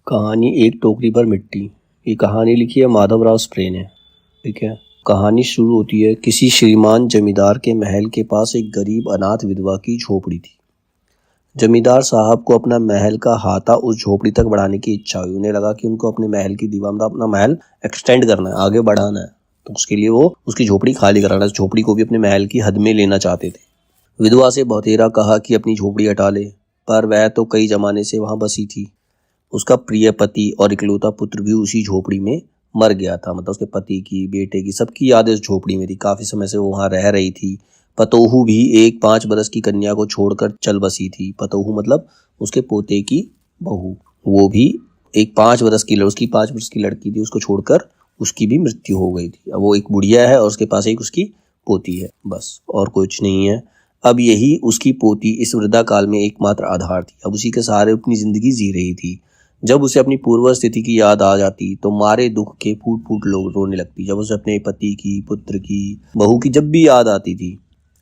कहानी एक टोकरी भर मिट्टी। ये कहानी लिखी है माधवराव स्प्रे ने। ठीक है। कहानी शुरू होती है, किसी श्रीमान जमींदार के महल के पास एक गरीब अनाथ विधवा की झोपड़ी थी। जमींदार साहब को अपना महल का हाथा उस झोपड़ी तक बढ़ाने की इच्छा हुई। उन्हें लगा कि उनको अपने महल की दीवार में अपना महल एक्सटेंड करना है, आगे बढ़ाना है, तो उसके लिए वो उसकी झोपड़ी खाली कराना, इस झोपड़ी को भी अपने महल की हद में लेना चाहते थे। विधवा से बहुतेरा कहा कि अपनी झोपड़ी हटा ले, पर वह तो कई जमाने से वहां बसी थी। उसका प्रिय पति और इकलौता पुत्र भी उसी झोपड़ी में मर गया था। मतलब उसके पति की, बेटे की, सबकी यादें उस झोपड़ी में थी। काफी समय से वो वहां रह रही थी। पतोहू भी एक 5 बरस की कन्या को छोड़कर चल बसी थी। पतोहू मतलब उसके पोते की बहू। वो भी एक 5 बरस की, उसकी 5 बरस की लड़की थी, उसको छोड़कर उसकी भी मृत्यु हो गई थी। अब वो एक बुढ़िया है और उसके पास एक उसकी पोती है, बस और कुछ नहीं है। अब यही उसकी पोती इस वृद्धा काल में एकमात्र आधार थी। अब उसी के सहारे अपनी जिंदगी जी रही थी। जब उसे अपनी पूर्व स्थिति की याद आ जाती तो मारे दुख के फूट फूट लोग रोने लगती। जब उसे अपने पति की, पुत्र की, बहू की जब भी याद आती थी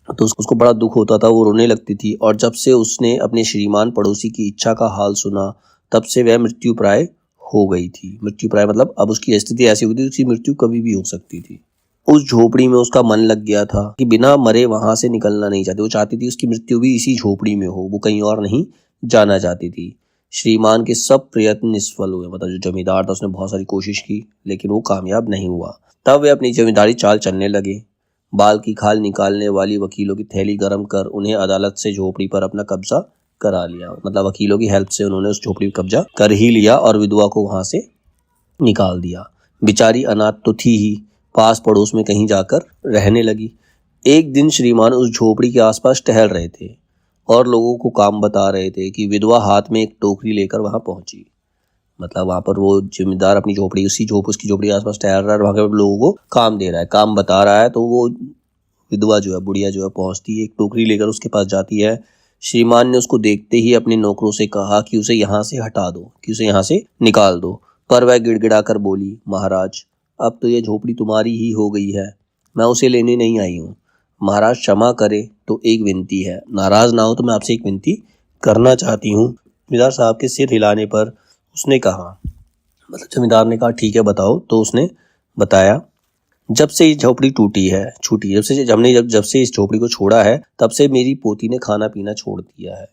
तो उसको बड़ा दुख होता था, वो रोने लगती थी। और जब से उसने अपने श्रीमान पड़ोसी की इच्छा का हाल सुना, तब से वह मृत्यु प्राय हो गई थी। मृत्यु प्राय मतलब अब उसकी स्थिति ऐसी होती थी, उसकी मृत्यु कभी भी हो सकती थी। उस झोपड़ी में उसका मन लग गया था कि बिना मरे वहां से निकलना नहीं चाहती। वो चाहती थी उसकी मृत्यु भी इसी झोपड़ी में हो, वो कहीं और नहीं जाना चाहती थी। श्रीमान के सब प्रयत्न निष्फल हुए। मतलब जो जमींदार था उसने बहुत सारी कोशिश की, लेकिन वो कामयाब नहीं हुआ। तब वे अपनी जमींदारी चाल चलने लगे। बाल की खाल निकालने वाली वकीलों की थैली गर्म कर उन्हें अदालत से झोपड़ी पर अपना कब्जा करा लिया। मतलब वकीलों की हेल्प से उन्होंने उस झोपड़ी पर कब्जा कर ही लिया और विधवा को वहां से निकाल दिया। बेचारी अनाथ तो थी ही, पास पड़ोस में कहीं जाकर रहने लगी। एक दिन श्रीमान उस झोपड़ी के आसपास टहल रहे थे और लोगों को काम बता रहे थे कि विधवा हाथ में एक टोकरी लेकर वहां पहुंची। मतलब वहां पर वो जिम्मेदार अपनी झोपड़ी, उसकी झोपड़ी के आसपास टहल रहा है, वहां के लोगों को काम दे रहा है, काम बता रहा है। तो वो विधवा जो है, बुढ़िया जो है, पहुंचती है, एक टोकरी लेकर उसके पास जाती है। श्रीमान ने उसको देखते ही अपने नौकरों से कहा कि उसे यहाँ से हटा दो, कि उसे यहाँ से निकाल दो। पर वह गिड़गिड़ा कर बोली, महाराज अब तो ये झोपड़ी तुम्हारी ही हो गई है, मैं उसे लेने नहीं आई हूँ। महाराज क्षमा करे तो एक विनती है, नाराज ना हो तो मैं आपसे एक विनती करना चाहती हूँ। जमींदार साहब के सिर हिलाने पर उसने कहा, मतलब जमींदार ने कहा ठीक है बताओ। तो उसने बताया, जब से ये झोपड़ी टूटी है, छूटी, जब से इस झोपड़ी को छोड़ा है, तब से मेरी पोती ने खाना पीना छोड़ दिया है।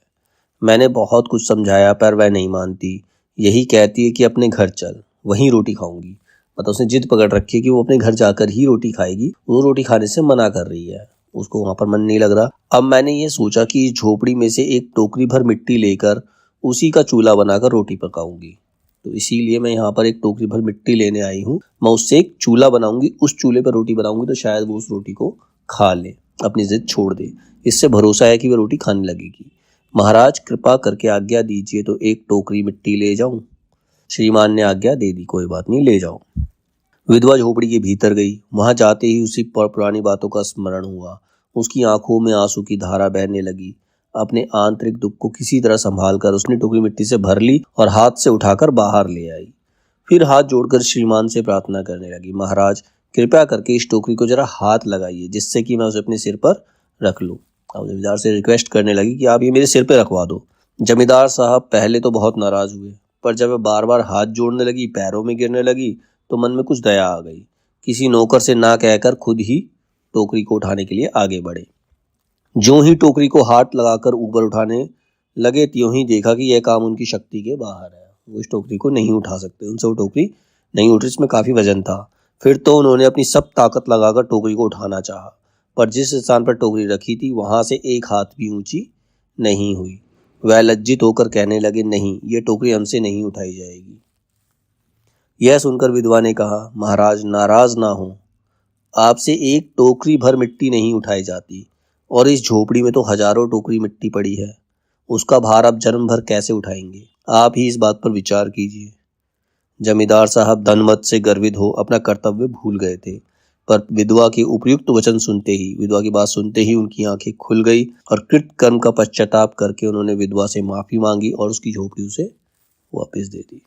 मैंने बहुत कुछ समझाया पर वह नहीं मानती। यही कहती है कि अपने घर चल, वहीं रोटी खाऊंगी। मतलब उसने जिद पकड़ रखी है कि वो अपने घर जाकर ही रोटी खाएगी। वो रोटी खाने से मना कर रही है, उसको वहां पर मन नहीं लग रहा। अब मैंने ये सोचा कि इस झोपड़ी में से एक टोकरी भर मिट्टी लेकर उसी का चूल्हा बनाकर रोटी पकाऊंगी। तो इसीलिए मैं यहाँ पर एक टोकरी भर मिट्टी लेने आई हूँ। मैं उससे एक चूल्हा बनाऊंगी, उस चूल्हे पर रोटी बनाऊंगी, तो शायद वो उस रोटी को खा ले, अपनी जिद छोड़ दे। इससे भरोसा है कि वह रोटी खाने लगेगी। महाराज कृपा करके आज्ञा दीजिए तो एक टोकरी मिट्टी ले जाऊं। श्रीमान ने आज्ञा दे दी, कोई बात नहीं, ले जाओ। विधवा झोपड़ी के भीतर गई। वहां जाते ही उसी पुरानी बातों का स्मरण हुआ। उसकी आंखों में आंसू की धारा बहने लगी। अपने आंतरिक दुख को किसी तरह संभाल कर उसने टोकरी मिट्टी से भर ली और हाथ से उठाकर बाहर ले आई। फिर हाथ जोड़कर श्रीमान से प्रार्थना करने लगी, महाराज कृपया करके इस टोकरी को जरा हाथ लगाइए, जिससे कि मैं उसे अपने सिर पर रख लूं। अब जमींदार से रिक्वेस्ट करने लगी कि आप ये मेरे सिर पे रखवा दो। जमींदार साहब पहले तो बहुत नाराज हुए, पर जब वह बार बार हाथ जोड़ने लगी, पैरों में गिरने लगी, तो मन में कुछ दया आ गई। किसी नौकर से ना कहकर खुद ही टोकरी को उठाने के लिए आगे बढ़े। ज्यों ही टोकरी को हाथ लगाकर ऊपर उठाने लगे, त्यों ही देखा कि यह काम उनकी शक्ति के बाहर है। वो इस टोकरी को नहीं उठा सकते, उनसे वो टोकरी नहीं उठ रही, इसमें काफी वजन था। फिर तो उन्होंने अपनी सब ताकत लगाकर टोकरी को उठाना चाहा, पर जिस स्थान पर टोकरी रखी थी वहां से एक हाथ भी ऊंची नहीं हुई। वह लज्जित होकर कहने लगे, नहीं, ये टोकरी हमसे नहीं उठाई जाएगी। यह सुनकर विधवा ने कहा, महाराज नाराज ना हो, आपसे एक टोकरी भर मिट्टी नहीं उठाई जाती, और इस झोपड़ी में तो हजारों टोकरी मिट्टी पड़ी है, उसका भार आप जन्म भर कैसे उठाएंगे? आप ही इस बात पर विचार कीजिए। जमींदार साहब धनमत से गर्वित हो अपना कर्तव्य भूल गए थे, पर विधवा के उपयुक्त वचन सुनते ही, विधवा की बात सुनते ही उनकी आंखें खुल गई और कृत कर्म का पश्चाताप करके उन्होंने विधवा से माफी मांगी और उसकी झोपड़ी उसे वापस दे दी।